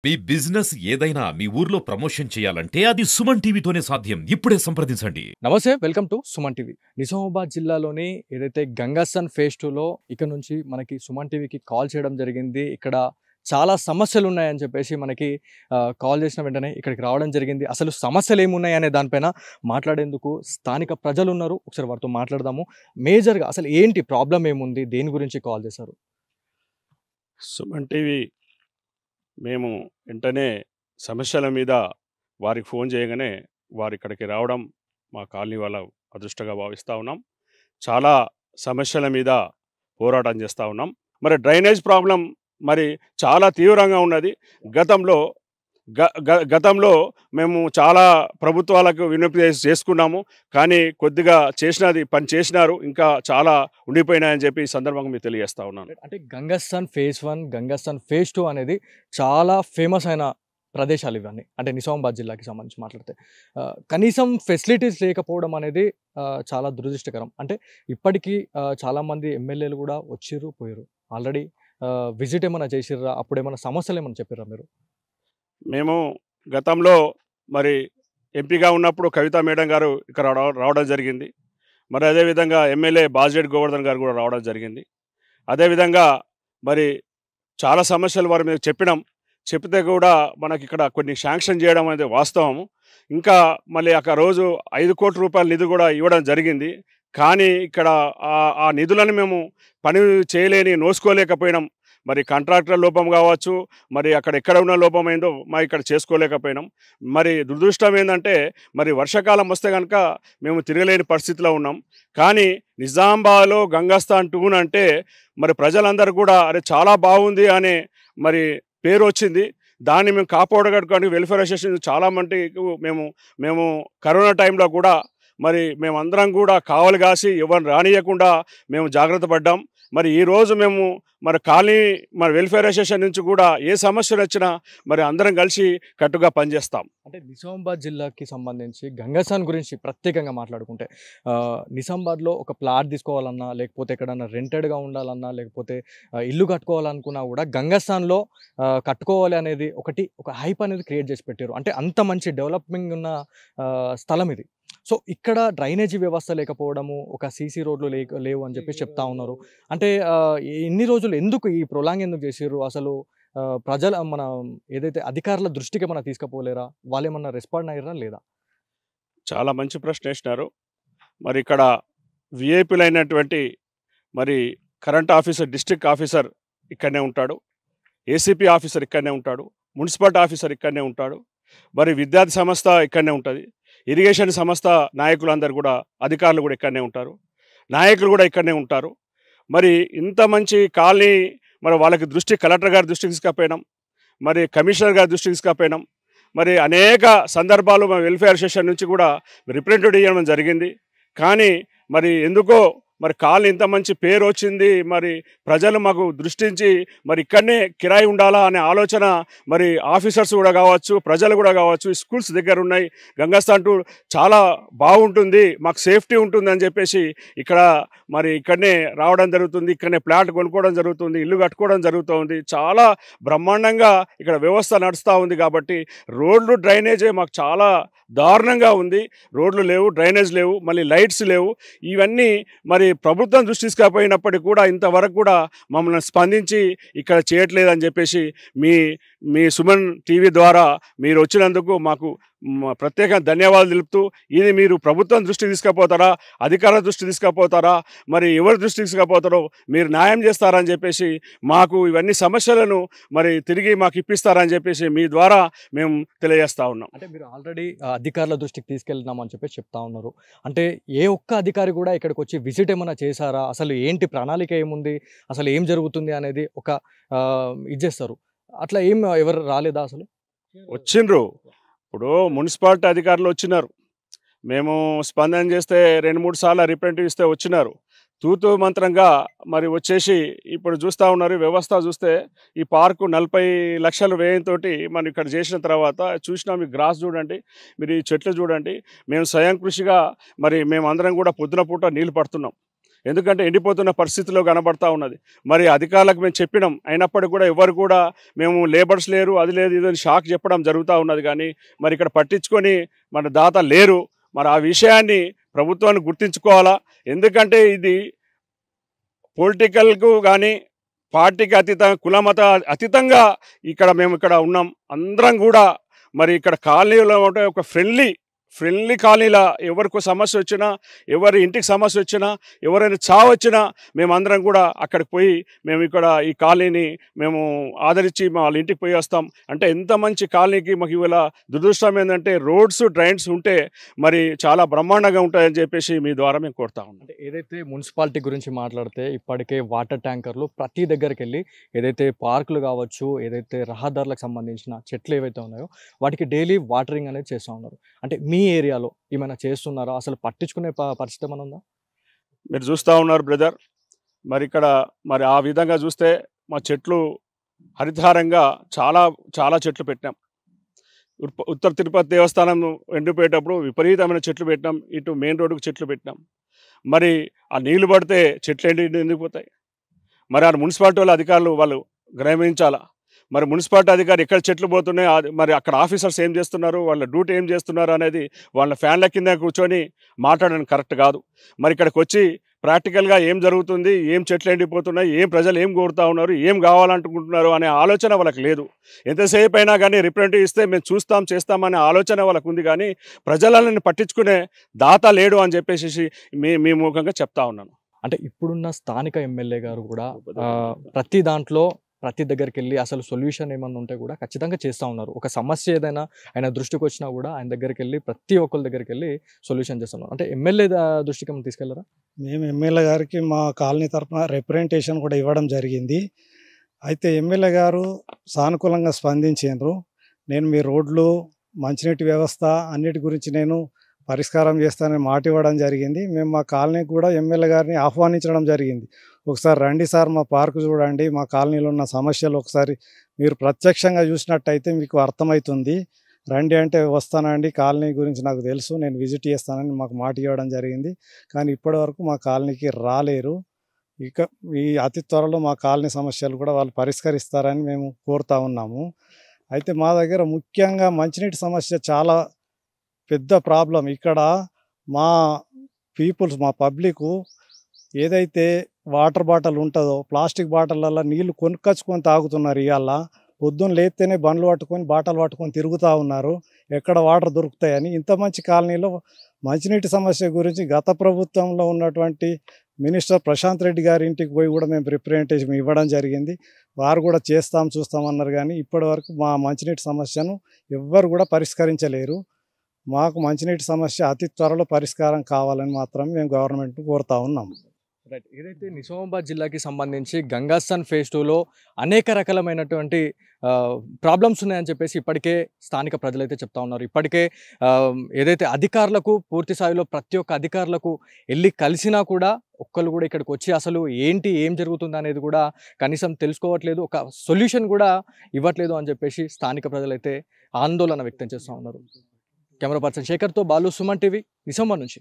మీ business ఏదైనా మీ ఊర్లో promotion చేయాలంటే అది సుమన్ టీవీతోనే సాధ్యం. ఇప్పుడే సంప్రదించండి. నమస్తే welcome to Suman TV. Nizamabad జిల్లాలోని ఏదైతే గంగాసన్ ఫేజ్ 2లో ఇక నుంచి మనకి సుమన్ టీవీకి కాల్ చేయడం జరిగింది. ఇక్కడ చాలా సమస్యలు ఉన్నాయని చెప్పేసి మనకి కాల్ చేసిన వెంటనే ఇక్కడికి రావడం జరిగింది. అసలు సమస్యలు ఏమున్నాయి అనే దానిపైన మాట్లాడేందుకు స్థానిక ప్రజలు ఉన్నారు. ఒకసారి వారితో మాట్లాడదాము. మేజర్గా అసలు ఏంటి ప్రాబ్లం ఏముంది? దేని గురించి కాల్ చేశారు? సుమన్ టీవీ మేము వెంటనే సమస్యల మీద వారికి ఫోన్ చేయగానే వారు ఇక్కడికి రావడం మా కాలనీ వాళ్ళ అదృష్టంగా భావిస్తూ ఉన్నాం. చాలా సమస్యల మీద పోరాటం చేస్తూ ఉన్నాం. మరి డ్రైనేజ్ ప్రాబ్లం మరి చాలా తీవ్రంగా ఉన్నది. గతంలో గతంలో మేము చాలా ప్రభుత్వాలకు విజ్ఞప్తి చేసుకున్నాము. కానీ కొద్దిగా పని చేసినారు, ఇంకా చాలా ఉండిపోయినాయని చెప్పి ఈ సందర్భంగా మీకు తెలియజేస్తా ఉన్నాను. అంటే గంగాసన్ ఫేజ్ 1, గంగాసన్ ఫేజ్ 2 అనేది చాలా ఫేమస్ అయిన ప్రదేశాలు ఇవన్నీ. అంటే నిజామాబాద్ జిల్లాకి సంబంధించి మాట్లాడితే కనీసం ఫెసిలిటీస్ లేకపోవడం అనేది చాలా దురదృష్టకరం. అంటే ఇప్పటికీ చాలామంది ఎమ్మెల్యేలు కూడా వచ్చిర్రు, పోయారు. ఆల్రెడీ విజిట్ ఏమైనా చేసిర్రా? అప్పుడు ఏమైనా సమస్యలు ఏమైనా చెప్పిర్రా మీరు? మేము గతంలో మరి ఎంపీగా ఉన్నప్పుడు కవితా మేడం గారు ఇక్కడ రావడం జరిగింది. మరి అదేవిధంగా ఎమ్మెల్యే బాజిరెడ్డి గోవర్ధన్ గారు కూడా రావడం జరిగింది. అదేవిధంగా మరి చాలా సమస్యలు వారు మేము చెప్తే కూడా మనకి ఇక్కడ కొన్ని శాంక్షన్ చేయడం అనేది వాస్తవము. ఇంకా మళ్ళీ ఒక రోజు 5 కోట్ల రూపాయల నిధి కూడా ఇవ్వడం జరిగింది. కానీ ఇక్కడ ఆ నిధులను మేము పని చేయలేని నోసుకోలేకపోయినాం. మరి కాంట్రాక్టర్ లోపం కావచ్చు, మరి అక్కడ ఎక్కడ ఉన్న లోపం ఏందో మా ఇక్కడ చేసుకోలేకపోయినాం. మరి దురదృష్టం ఏంటంటే మరి వర్షాకాలం వస్తే కనుక మేము తిరగలేని పరిస్థితిలో ఉన్నాం. కానీ నిజామాబాద్లో గంగాస్థాన్ 2 అంటే మరి ప్రజలందరూ కూడా అరే చాలా బాగుంది అనే మరి పేరు వచ్చింది. దాన్ని మేము కాపాడగట్టుకొని వెల్ఫేర్ అసోసియేషన్ చాలా మటుకు మేము కరోనా టైంలో కూడా మరి మేమందరం కూడా కావలి కాసి ఎవరిని రానియకుండా మేము జాగ్రత్త పడ్డాం. మరి ఈరోజు మేము మరి కాలనీ మరి వెల్ఫేర్ అసోసియేషన్ నుంచి కూడా ఏ సమస్యలు వచ్చినా మరి అందరం కలిసి కట్టుగా పనిచేస్తాం. అంటే నిజామాబాద్ జిల్లాకి సంబంధించి గంగాసాన్ గురించి ప్రత్యేకంగా మాట్లాడుకుంటే నిజామాబాద్లో ఒక ప్లాట్ తీసుకోవాలన్నా, లేకపోతే ఎక్కడన్నా రెంటెడ్గా ఉండాలన్నా, లేకపోతే ఇల్లు కట్టుకోవాలనుకున్నా కూడా గంగాసాన్లో కట్టుకోవాలి అనేది ఒక హైప్ అనేది క్రియేట్ చేసి పెట్టారు. అంటే అంత మంచి డెవలప్మెంగ్ ఉన్న స్థలం ఇది. సో ఇక్కడ డ్రైనేజీ వ్యవస్థ లేకపోవడము, ఒక సీసీ రోడ్లు లేవు అని చెప్పి చెప్తా ఉన్నారు. అంటే ఇన్ని రోజులు ఎందుకు ఈ ప్రొలాంగ్ ఎందుకు చేసిర్రు? అసలు మన ఏదైతే అధికారుల దృష్టికి ఏమన్నా తీసుకుపోలేరా? వాళ్ళు ఏమన్నా రెస్పాండ్ అయ్యారా లేదా? చాలా మంచి ప్రశ్న వేసినారు. మరి ఇక్కడ విఐపీలు అయినటువంటి మరి కరెంట్ ఆఫీసర్, డిస్ట్రిక్ట్ ఆఫీసర్ ఇక్కడనే ఉంటాడు, ఏసీపీ ఆఫీసర్ ఇక్కడనే ఉంటాడు, మున్సిపాలిటీ ఆఫీసర్ ఇక్కడనే ఉంటాడు, మరి విద్యార్థి సంస్థ ఇక్కడనే ఉంటుంది, ఇరిగేషన్ సంస్థ నాయకులందరూ కూడా అధికారులు కూడా ఇక్కడనే ఉంటారు, నాయకులు కూడా ఇక్కడనే ఉంటారు. మరి ఇంత మంచి కాలనీ మరి వాళ్ళకి కలెక్టర్ గారి దృష్టికి తీసుకుపోయినాం, మరి కమిషనర్ గారి దృష్టికి తీసుకుపోయినాం. మరి అనేక సందర్భాలు మా వెల్ఫేర్ అసోసియేషన్ నుంచి కూడా రిప్రజెంటేటివ్ ఇవ్వడం జరిగింది. కానీ మరి ఎందుకో మరి కాలనీ ఇంత మంచి పేరు వచ్చింది, మరి ప్రజలు మాకు దృష్టించి మరి ఇక్కడనే కిరాయి ఉండాలా అనే ఆలోచన మరి ఆఫీసర్స్ కూడా కావచ్చు, ప్రజలు కూడా కావచ్చు, స్కూల్స్ దగ్గర ఉన్నాయి, గంగాస్థాన్ 2 చాలా బాగుంటుంది, మాకు సేఫ్టీ ఉంటుంది అని చెప్పేసి ఇక్కడనే రావడం జరుగుతుంది. ఇక్కడనే ప్లాట్ కొనుక్కోవడం జరుగుతుంది, ఇల్లు కట్టుకోవడం జరుగుతుంది. చాలా బ్రహ్మాండంగా ఇక్కడ వ్యవస్థ నడుస్తూ ఉంది. కాబట్టి రోడ్లు డ్రైనేజే మాకు చాలా దారుణంగా ఉంది. రోడ్లు లేవు, డ్రైనేజ్ లేవు, మళ్ళీ లైట్స్ లేవు. ఇవన్నీ మరి ప్రభుత్వం దృష్టి తీసుకుపోయినప్పటికీ కూడా ఇంతవరకు కూడా మమ్మల్ని స్పందించి ఇక్కడ చేయట్లేదని చెప్పేసి మీ సుమన్ టీవీ ద్వారా మీరు వచ్చినందుకు మాకు ప్రత్యేక ధన్యవాదాలు తెలుపుతూ, ఇది మీరు ప్రభుత్వం దృష్టికి తీసుకుపోతారా, అధికారుల దృష్టి తీసుకుపోతారా, మరి ఎవరి దృష్టికి తీసుకుపోతారో మీరు న్యాయం చేస్తారని చెప్పేసి, మాకు ఇవన్నీ సమస్యలను మరి తిరిగి మాకు ఇప్పిస్తారని చెప్పేసి మీ ద్వారా మేము తెలియజేస్తా ఉన్నాం. అంటే మీరు ఆల్రెడీ అధికారుల దృష్టికి తీసుకెళ్తున్నామని చెప్పేసి చెప్తా ఉన్నారు. అంటే ఏ ఒక్క అధికారి కూడా ఇక్కడికి వచ్చి విజిట్ ఏమైనా చేశారా? అసలు ఏంటి ప్రణాళిక ఏముంది, అసలు ఏం జరుగుతుంది అనేది ఇది చేస్తారు. అట్లా ఎవరు రాలేదా అసలు? వచ్చిండ్రు. ఇప్పుడు మున్సిపాలిటీ అధికారులు వచ్చినారు, మేము స్పందన చేస్తే 2-3 సార్లు రిప్రజెంటేటివ్ ఇస్తే వచ్చినారు. తూతూ మంత్రంగా మరి వచ్చేసి ఇప్పుడు చూస్తూ ఉన్నారు. వ్యవస్థ చూస్తే ఈ పార్కు 40 లక్షల వ్యయంతో మనం ఇక్కడ చేసిన తర్వాత చూసినా మీ గ్రాస్ చూడండి, మీరు ఈ చెట్లు చూడండి. మేము స్వయం కృషిగా మరి మేమందరం కూడా పొద్దున పూట నీళ్ళు పడుతున్నాం. ఎందుకంటే ఎండిపోతున్న పరిస్థితిలో కనబడతా ఉన్నది. మరి అధికారులకు మేము చెప్పినాం, అయినప్పటికీ కూడా ఎవరు కూడా మేము లేబర్స్ లేరు, అది లేదు, ఇదని షాక్ చెప్పడం జరుగుతూ ఉన్నది. కానీ మరి ఇక్కడ పట్టించుకొని మన దాత లేరు. మరి ఆ విషయాన్ని ప్రభుత్వాన్ని గుర్తించుకోవాలా. ఎందుకంటే ఇది పొలిటికల్కు కానీ పార్టీకి అతీతంగా కులమత అతీతంగా మేము ఇక్కడ ఉన్నాం. అందరం కూడా మరి ఇక్కడ కాలనీలో ఉంటే ఒక ఫ్రెండ్లీ కాలనీలా ఎవరికి సమస్య వచ్చినా, ఎవరి ఇంటికి సమస్య వచ్చినా, ఎవరైనా చావు వచ్చినా మేమందరం కూడా అక్కడికి పోయి మేము ఇక్కడ ఈ కాలనీని మేము ఆదరించి వాళ్ళ ఇంటికి పోయి వస్తాం. అంటే ఎంత మంచి కాలనీకి మాకు ఇవాళ దురదృష్టం ఏంటంటే రోడ్స్ డ్రైన్స్ ఉంటే మరి చాలా బ్రహ్మాండంగా ఉంటాయని చెప్పేసి మీ ద్వారా మేము కోరుతా ఉన్నాం. అంటే ఏదైతే మున్సిపాలిటీ గురించి మాట్లాడితే ఇప్పటికే వాటర్ ట్యాంకర్లు ప్రతి దగ్గరికి వెళ్ళి ఏదైతే పార్కులు కావచ్చు, ఏదైతే రహదారులకు సంబంధించిన చెట్లు ఏవైతే ఉన్నాయో వాటికి డైలీ వాటరింగ్ అనేది చేస్తూ ఉన్నారు. అంటే మీ ఏరియాలో ఏమైనా చేస్తున్నారా? అసలు పట్టించుకునే పరిస్థితి ఏమైనా ఉందా? మీరు చూస్తూ ఉన్నారు బ్రదర్, మరి ఇక్కడ మరి ఆ విధంగా చూస్తే మా చెట్లు హరితహారంగా చాలా చాలా చెట్లు పెట్టినాం. ఉత్తర తిరుపతి దేవస్థానం ఎండిపోయేటప్పుడు విపరీతమైన చెట్లు పెట్టినాం. ఇటు మెయిన్ రోడ్డుకు చెట్లు పెట్టినాం. మరి ఆ నీళ్లు పడితే చెట్లు ఎండిపోతాయి. మరి ఆ మున్సిపాలిటీ వాళ్ళ అధికారులు వాళ్ళు గ్రహించాలా. మరి మున్సిపాలిటీ అధికారి ఎక్కడ చెట్లు పోతున్నాయి, మరి అక్కడ ఆఫీసర్స్ ఏం చేస్తున్నారు, వాళ్ళ డ్యూటీ ఏం చేస్తున్నారు అనేది వాళ్ళ ఫ్యాన్ల కింద కూర్చొని మాట్లాడడం కరెక్ట్ కాదు. మరి ఇక్కడికి వచ్చి ప్రాక్టికల్గా ఏం జరుగుతుంది, ఏం చెట్లు ఎండిపోతున్నాయి, ఏం ప్రజలు ఏం కోరుతా ఉన్నారు, ఏం కావాలనుకుంటున్నారు అనే ఆలోచన వాళ్ళకి లేదు. ఎంతసేపు అయినా కానీ రిప్రజెంటేటివ్ ఇస్తే మేము చూస్తాం చేస్తామనే ఆలోచన వాళ్ళకు ఉంది. కానీ ప్రజలను పట్టించుకునే దాత లేడు అని చెప్పేసి మీ ముఖంగా చెప్తా ఉన్నాను. అంటే ఇప్పుడున్న స్థానిక ఎమ్మెల్యే గారు కూడా ప్రతి దగ్గరికి వెళ్ళి అసలు సొల్యూషన్ ఏమన్నా ఉంటే కూడా ఖచ్చితంగా చేస్తూ ఉన్నారు. ఒక సమస్య ఏదైనా ఆయన దృష్టికి వచ్చినా కూడా ఆయన దగ్గరికి వెళ్ళి ప్రతి ఒక్కరి దగ్గరికి వెళ్ళి సొల్యూషన్ చేస్తున్నారు. అంటే ఎమ్మెల్యే దృష్టికి ఏమైనా తీసుకెళ్లారా? మేము ఎమ్మెల్యే గారికి మా కాలనీ తరఫున రిప్రజెంటేషన్ కూడా ఇవ్వడం జరిగింది. అయితే ఎమ్మెల్యే గారు సానుకూలంగా స్పందించారు. నేను మీ రోడ్లు, మంచినీటి వ్యవస్థ అన్నిటి గురించి నేను పరిష్కారం చేస్తానని మాట ఇవ్వడం జరిగింది. మేము మా కాలనీకి కూడా ఎమ్మెల్యే గారిని ఆహ్వానించడం జరిగింది. ఒకసారి రండి సార్, మా పార్కు చూడండి, మా కాలనీలో ఉన్న సమస్యలు ఒకసారి మీరు ప్రత్యక్షంగా చూసినట్టయితే మీకు అర్థమవుతుంది, రండి అంటే వస్తానండి, కాలనీ గురించి నాకు తెలుసు, నేను విజిట్ చేస్తానని మాకు మాట ఇవ్వడం జరిగింది. కానీ ఇప్పటివరకు మా కాలనీకి రాలేరు. ఇక ఈ అతి త్వరలో మా కాలనీ సమస్యలు కూడా వాళ్ళు పరిష్కరిస్తారని మేము కోరుతా ఉన్నాము. అయితే మా దగ్గర ముఖ్యంగా మంచినీటి సమస్య చాలా పెద్ద ప్రాబ్లం. ఇక్కడ మా మా పబ్లిక్ ఏదైతే వాటర్ బాటిల్ ఉంటుందో ప్లాస్టిక్ బాటిళ్ళల్లో నీళ్లు కొనుక్కొచ్చుకొని తాగుతున్నారు. ఇవాళ పొద్దున్న లేస్తేనే బండ్లు పట్టుకొని బాటిల్ పట్టుకొని తిరుగుతూ ఉన్నారు ఎక్కడ వాటర్ దొరుకుతాయని. ఇంత మంచి కాలనీలో మంచినీటి సమస్య గురించి గత ప్రభుత్వంలో ఉన్నటువంటి మినిస్టర్ ప్రశాంత్ రెడ్డి గారి ఇంటికి పోయి కూడా మేము రిప్రజెంటేషన్ ఇవ్వడం జరిగింది. వారు కూడా చూస్తామన్నారు. కానీ ఇప్పటివరకు మా మంచినీటి సమస్యను ఎవ్వరు కూడా పరిష్కరించలేరు. మాకు మంచినీటి సమస్య అతి త్వరలో పరిష్కారం కావాలని మాత్రం మేము గవర్నమెంట్ని కోరుతా ఉన్నాం. రైట్. ఏదైతే నిజామాబాద్ జిల్లాకి సంబంధించి గంగాస్థాన్ ఫేజ్ 2లో అనేక రకాలమైనటువంటి ప్రాబ్లమ్స్ ఉన్నాయని చెప్పేసి ఇప్పటికే స్థానిక ప్రజలైతే చెప్తా ఉన్నారు. ఇప్పటికే ఏదైతే అధికారులకు పూర్తి స్థాయిలో ప్రతి ఒక్క అధికారులకు వెళ్ళి కలిసినా కూడా ఒక్కళ్ళు కూడా ఇక్కడికి వచ్చి అసలు ఏం జరుగుతుంది అనేది కూడా కనీసం తెలుసుకోవట్లేదు, ఒక సొల్యూషన్ కూడా ఇవ్వట్లేదు అని చెప్పేసి స్థానిక ప్రజలైతే ఆందోళన వ్యక్తం చేస్తూ ఉన్నారు. కెమెరా పర్సన్ శేఖర్తో బాలు, సుమన్ టీవీ, నిజామాబాద్ నుంచి.